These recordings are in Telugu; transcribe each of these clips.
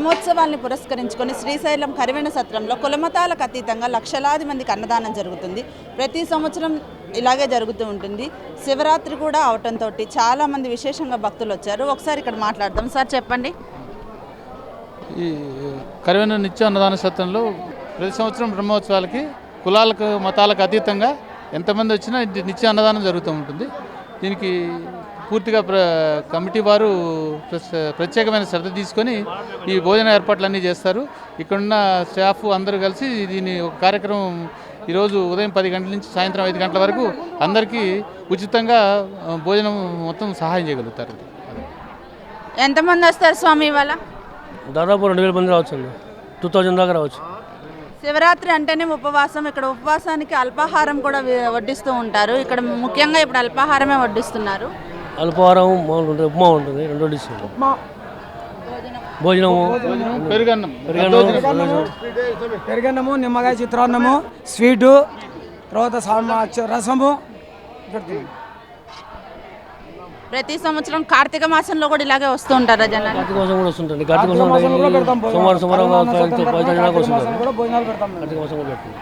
బ్రహ్మోత్సవాల్ని పురస్కరించుకొని శ్రీశైలం కరివెన సత్రంలో కులమతాలకు అతీతంగా లక్షలాది మందికి అన్నదానం జరుగుతుంది. ప్రతి సంవత్సరం ఇలాగే జరుగుతూ ఉంటుంది. శివరాత్రి కూడా అవటంతో చాలామంది విశేషంగా భక్తులు వచ్చారు. ఒకసారి ఇక్కడ మాట్లాడదాం. సార్ చెప్పండి. ఈ కరివెన నిత్య అన్నదాన సత్రంలో ప్రతి సంవత్సరం బ్రహ్మోత్సవాలకి కులాలకు మతాలకు అతీతంగా ఎంతమంది వచ్చినా నిత్య అన్నదానం జరుగుతూ ఉంటుంది. దీనికి పూర్తిగా కమిటీ వారు ప్రత్యేకమైన శ్రద్ధ తీసుకొని ఈ భోజన ఏర్పాట్లన్నీ చేస్తారు. ఇక్కడున్న స్టాఫ్ అందరూ కలిసి దీని ఒక కార్యక్రమం ఈరోజు ఉదయం 10 గంటల నుంచి సాయంత్రం 5 గంటల వరకు అందరికీ ఉచితంగా భోజనం మొత్తం సహాయం చేయగలుగుతారు. ఎంతమంది వస్తారు స్వామి ఇవాళ? దాదాపు 2000 మంది రావచ్చు అండి. 2000 దాకా రావచ్చు. శివరాత్రి అంటేనే ఉపవాసం. ఇక్కడ ఉపవాసానికి అల్పాహారం కూడా వడ్డిస్తూ ఉంటారు. ఇక్కడ ముఖ్యంగా ఇప్పుడు అల్పాహారమే వడ్డిస్తున్నారు. అల్పాహారం మామూలు ఉప్మా ఉంటుంది, 2 డిష్లు భోజనము, పెరుగన్నము, నిమ్మకాయ చిత్రాన్నము, స్వీటు, తర్వాత రసము. ప్రతి సంవత్సరం కార్తీక మాసంలో కూడా ఇలాగే వస్తూ ఉంటారా జనాలు? కార్తీక మాసం కూడా వస్తుంటుంది. కార్తీక మాసం సోమవారం భోజనాలు పెడతాం. కార్తీక మాసం కూడా పెడతాం.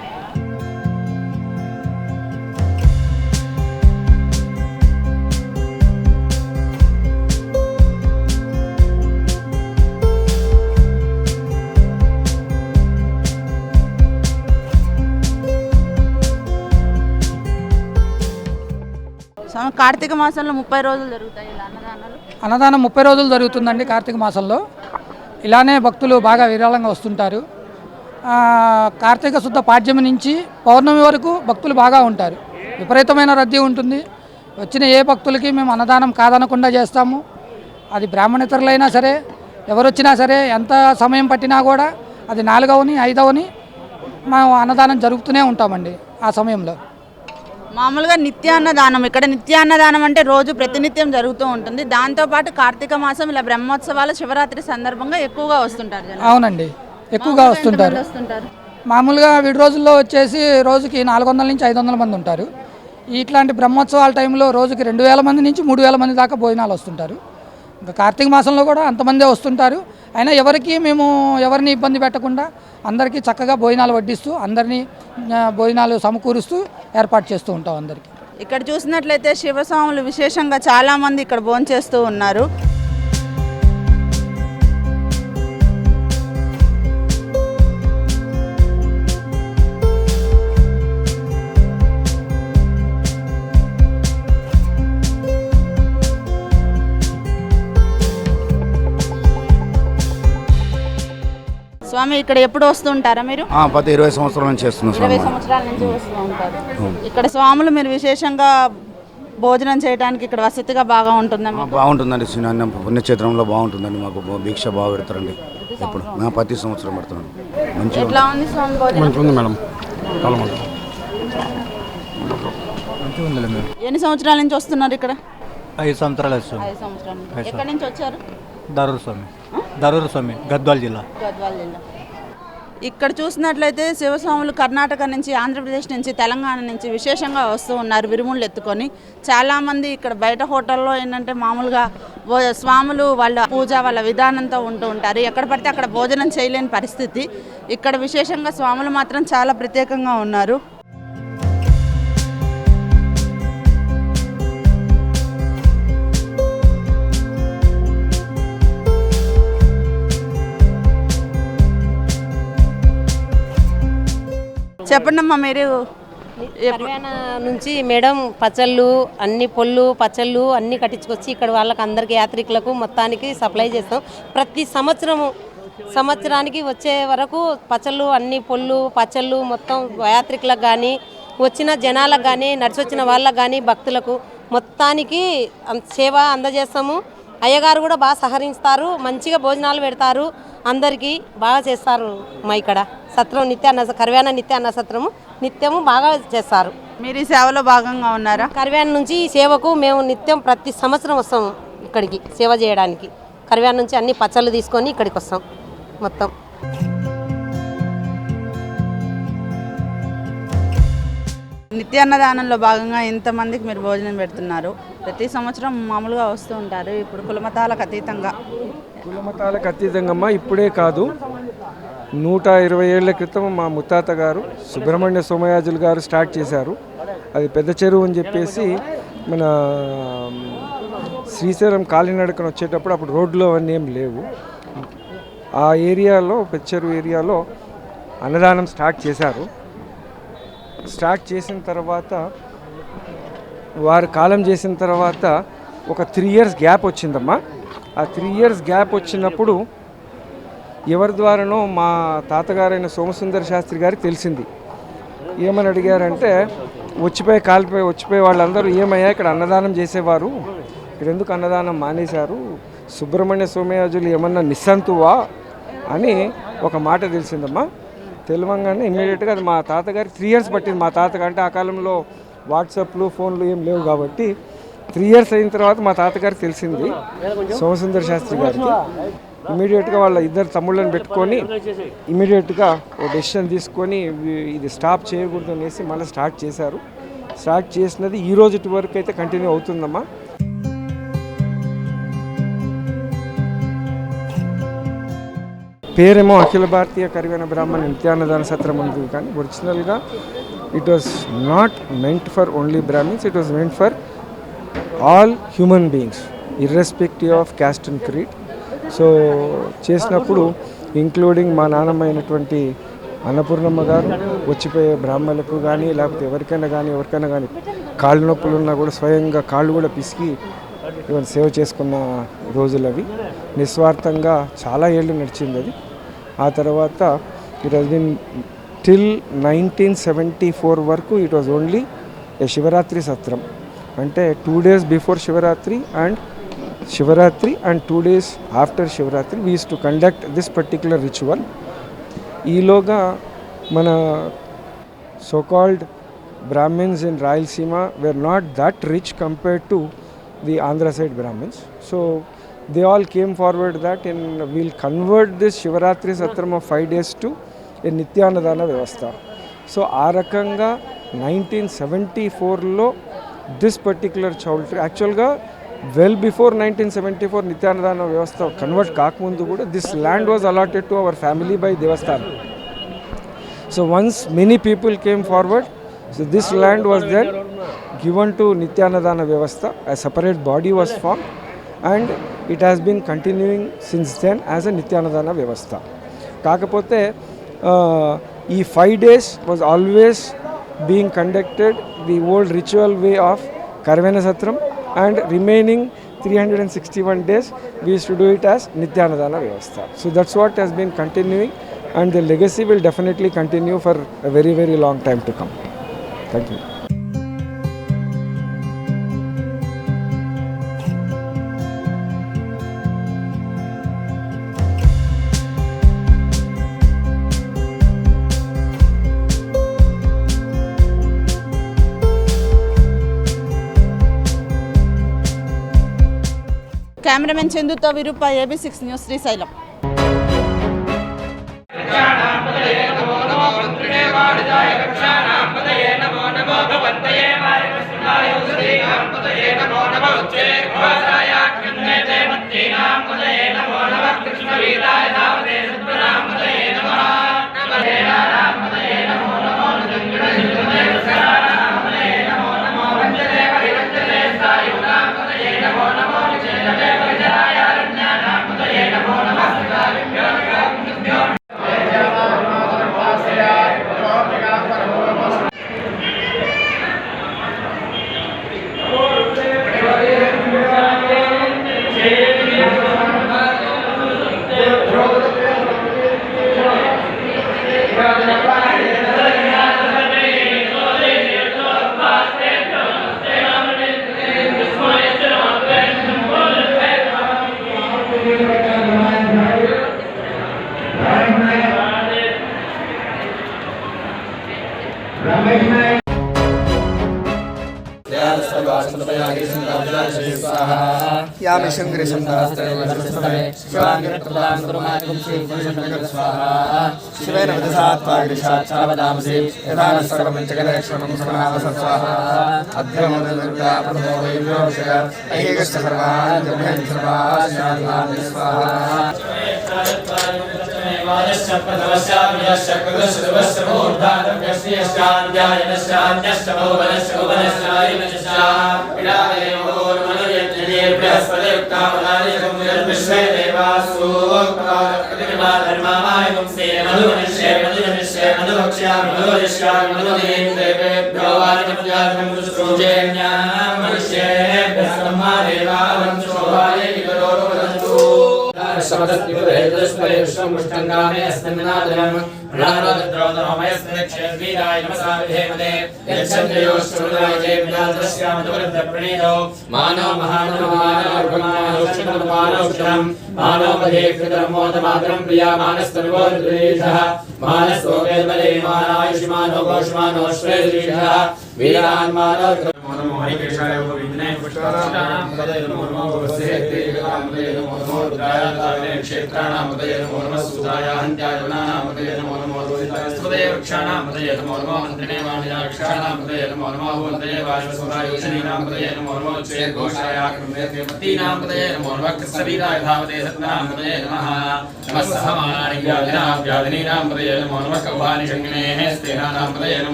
కార్తీక మాసంలో 30 రోజులు జరుగుతాయి అన్నదానాలు. అన్నదానం 30 రోజులు జరుగుతుందండి. కార్తీక మాసంలో ఇలానే భక్తులు బాగా విరాళంగా వస్తుంటారు. కార్తీక శుద్ధ పాడ్యమి నుంచి పౌర్ణమి వరకు భక్తులు బాగా ఉంటారు. విపరీతమైన రద్దీ ఉంటుంది. వచ్చిన ఏ భక్తులకి మేము అన్నదానం కాదనకుండా చేస్తాము. అది బ్రాహ్మణేతరులైనా సరే, ఎవరొచ్చినా సరే, ఎంత సమయం పట్టినా కూడా అది 4వ, 5వ మేము అన్నదానం జరుపుతూనే ఉంటామండి. ఆ సమయంలో మామూలుగా నిత్యాన్నదానం, ఇక్కడ నిత్యాన్నదానం అంటే రోజు ప్రతినిత్యం జరుగుతూ ఉంటుంది. దాంతోపాటు కార్తీక మాసం ఇలా బ్రహ్మోత్సవాలు శివరాత్రి సందర్భంగా ఎక్కువగా వస్తుంటారు జనం. అవునండి, ఎక్కువగా వస్తుంటారు. మామూలుగా విడి రోజుల్లో వచ్చేసి రోజుకి 400 నుంచి 500 మంది ఉంటారు. ఇట్లాంటి బ్రహ్మోత్సవాల టైంలో రోజుకి 2000 మంది నుంచి 3000 మంది దాకా భోజనాలు వస్తుంటారు. ఇంకా కార్తీక మాసంలో కూడా అంతమందే వస్తుంటారు. అయినా ఎవరిని ఇబ్బంది పెట్టకుండా అందరికీ చక్కగా భోజనాలు వడ్డిస్తూ అందరినీ భోజనాలు సమకూరుస్తూ ఏర్పాటు చేస్తూ ఉంటాం అందరికీ. ఇక్కడ చూసినట్లయితే శివస్వాములు విశేషంగా చాలామంది ఇక్కడ భోంచేస్తూ ఉన్నారు. స్వామి ఇక్కడ ఎప్పుడు వస్తూ ఉంటారా మీరు? 20 సంవత్సరాల నుంచి చేస్తున్నాం. 20 సంవత్సరాల నుంచి వస్తూ ఉంటారు. ఇక్కడ స్వాములు మీరు విశేషంగా భోజనం చేయడానికి ఇక్కడ వసతిగా బాగా ఉంటుందా? బాగుంటుందండి. శ్రీనారాయణ పుణ్యక్షేత్రంలో బాగుంటుందండి. మాకు భిక్ష బాగా పెడతారండి. ఎప్పుడు ప్రతి సంవత్సరం పెడతాను. మంచిగా ఎట్లా ఉంది స్వామి భోజనం? మేడం. ఎన్ని సంవత్సరాల నుంచి వస్తున్నారు ఇక్కడ? 5 సంవత్సరాలు. 5 సంవత్సరాలు. ఎక్కడి నుంచి వచ్చారు? దరూరు స్వామి, గద్వాల జిల్లా. ఇక్కడ చూసినట్లయితే శివస్వాములు కర్ణాటక నుంచి, ఆంధ్రప్రదేశ్ నుంచి, తెలంగాణ నుంచి విశేషంగా వస్తూ ఉన్నారు విరుముళ్ళు ఎత్తుకొని. చాలామంది ఇక్కడ బయట హోటల్లో ఏంటంటే మామూలుగా స్వాములు వాళ్ళ పూజ వాళ్ళ విధానంతో ఉంటూ ఉంటారు. ఎక్కడ పడితే అక్కడ భోజనం చేయలేని పరిస్థితి. ఇక్కడ విశేషంగా స్వాములు మాత్రం చాలా ప్రత్యేకంగా ఉన్నారు. చెప్పండమ్మా మీరు. కరివేన నుంచి మేడం పచ్చళ్ళు అన్ని పచ్చళ్ళు అన్నీ కట్టించుకొచ్చి ఇక్కడ వాళ్ళకి అందరికీ యాత్రికులకు మొత్తానికి సప్లై చేస్తాం. ప్రతి సంవత్సరానికి వచ్చే వరకు పచ్చళ్ళు అన్ని పచ్చళ్ళు మొత్తం యాత్రికులకు కానీ, వచ్చిన జనాలకు కానీ, నడిచొచ్చిన వాళ్ళకు కానీ, భక్తులకు మొత్తానికి సేవ అందజేస్తాము. అయ్యగారు కూడా బాగా సహకరిస్తారు. మంచిగా భోజనాలు పెడతారు. అందరికీ బాగా చేస్తారు. మా ఇక్కడ సత్రం కరివేన నిత్య అన్న సత్రము నిత్యము బాగా చేస్తారు. మీరు ఈ సేవలో భాగంగా ఉన్నారా? కరివేన నుంచి ఈ సేవకు మేము నిత్యం ప్రతి సంవత్సరం వస్తాము ఇక్కడికి సేవ చేయడానికి. కరివేన నుంచి అన్ని పచ్చళ్ళు తీసుకొని ఇక్కడికి వస్తాం మొత్తం. నిత్యాన్నదానంలో భాగంగా ఇంతమందికి మీరు భోజనం పెడుతున్నారు. ప్రతి సంవత్సరం మామూలుగా వస్తూ ఉంటారు. ఇప్పుడు కులమతాలకు అతీతంగా కులమతాలకు అతీతంగా ఇప్పుడే కాదు, 120 ఏళ్ల క్రితం మా ముత్తాత గారు సుబ్రహ్మణ్య సోమయాజులు గారు స్టార్ట్ చేశారు. అది పెద్ద చెరువు అని చెప్పేసి మన శ్రీశైలం కాలినడకన వచ్చేటప్పుడు అప్పుడు రోడ్లు అవన్నీ ఏం లేవు. ఆ ఏరియాలో పెద్ద చెరువు ఏరియాలో అన్నదానం స్టార్ట్ చేశారు. స్టార్ట్ చేసిన తర్వాత వారు కాలం చేసిన తర్వాత ఒక 3 years గ్యాప్ వచ్చిందమ్మా. ఆ 3 years గ్యాప్ వచ్చినప్పుడు ఎవరి ద్వారానో మా తాతగారైన సోమసుందర శాస్త్రి గారికి తెలిసింది. ఏమని అడిగారంటే, వచ్చిపోయి వాళ్ళందరూ ఏమయ్యా ఇక్కడ అన్నదానం చేసేవారు, ఇక్కడ ఎందుకు అన్నదానం మానేశారు, సుబ్రహ్మణ్య సోమయాజులు ఏమన్నా నిస్సంతువా అని ఒక మాట తెలిసిందమ్మా. తెలియంగానే ఇమ్మీడియట్గా అది మా తాతగారికి 3 years పట్టింది. మా తాతగారు ఆ కాలంలో వాట్సాప్లు ఫోన్లు ఏం లేవు కాబట్టి 3 years అయిన తర్వాత మా తాతగారికి తెలిసింది సోమసుందర శాస్త్రి గారికి. ఇమీడియట్గా వాళ్ళ ఇద్దరు తమ్ముళ్ళని పెట్టుకొని ఇమీడియట్గా ఒక డెసిషన్ తీసుకొని ఇది స్టాప్ చేయకూడదు అనేసి మళ్ళీ స్టార్ట్ చేశారు. స్టార్ట్ చేసినది ఈ రోజు వరకు అయితే కంటిన్యూ అవుతుందమ్మా. పేరేమో అఖిల భారతీయ కరివేన బ్రాహ్మణ నిత్యాన్నదాన సత్రం ఉంది, కానీ ఒరిజినల్గా it was not meant for only Brahmins, it was meant for all human beings irrespective of caste and creed. So చేసినప్పుడు ఇంక్లూడింగ్ మా నాన్నమ్మ అయినటువంటి అన్నపూర్ణమ్మ గారు వచ్చిపోయే బ్రాహ్మణులకు కానీ లేకపోతే ఎవరికైనా కానీ కాళ్ళు నొప్పులు ఉన్నా కూడా స్వయంగా కాళ్ళు కూడా పిసికి ఈవెన్ సేవ చేసుకున్న రోజులు అవి. నిస్వార్థంగా చాలా ఏళ్ళు నడిచింది అది. ఆ తర్వాత ఇట్ వాజ్ బిన్ టిల్ 1974 వరకు it was only a Shivaratri సత్రం. అంటే 2 days before Shivaratri and 2 days after Shivaratri we use to conduct this particular ritual. ఈలోగా మన so called Brahmins in Rayalaseema were not that rich compared to the Andhra side Brahmins. So they all came forward that in we'll convert this Shivaratri సత్రం ఆఫ్ 5 days టు ఏ నిత్యాన్నదాన వ్యవస్థ. సో ఆ రకంగా 1974లో దిస్ పర్టిక్యులర్ చౌల్ట్రీ యాక్చువల్గా వెల్ బిఫోర్ 1974 నిత్యాన్నదాన వ్యవస్థ కన్వర్ట్ కాకముందు కూడా this land was allotted to our family by Devasthanam. So once many people came forward, so this land was then given to Nityannadana Vyavastha. A separate body was formed and it has been continuing since then as a నిత్యాన్నదాన వ్యవస్థ. కాకపోతే ఈ 5 days was always being conducted the old ritual way of Karvena Satram, and remaining 361 days we used to do it as Nityanadana Vyavastha. So that's what has been continuing, and the legacy will definitely continue for a very, very long time to come. Thank you. Cameraman చందుతో విరూప, AB6 న్యూస్, శ్రీశైలం.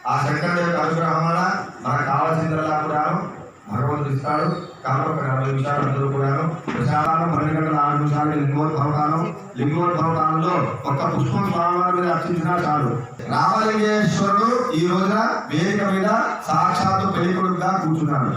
ఆ శంకరుడు యొక్క అనుగ్రహం వల్ల మనకు కావాల్సిందల్లా కూడాను భగవంతుడు ఇస్తాడు. కాబట్టి ఒక 40 నిమిషాలు అందరూ కూడాను ప్రసాదాలు 12 గంటల 6 నిమిషాలు లింగోద్భవకాలంలో ఒక్క పుష్పం స్వామివారి మీద అర్చించినా చాలు. రామలింగేశ్వరుడు ఈ రోజున వేదిక మీద సాక్షాత్తు పెళ్లి కొడుకుగా కూర్చున్నాడు.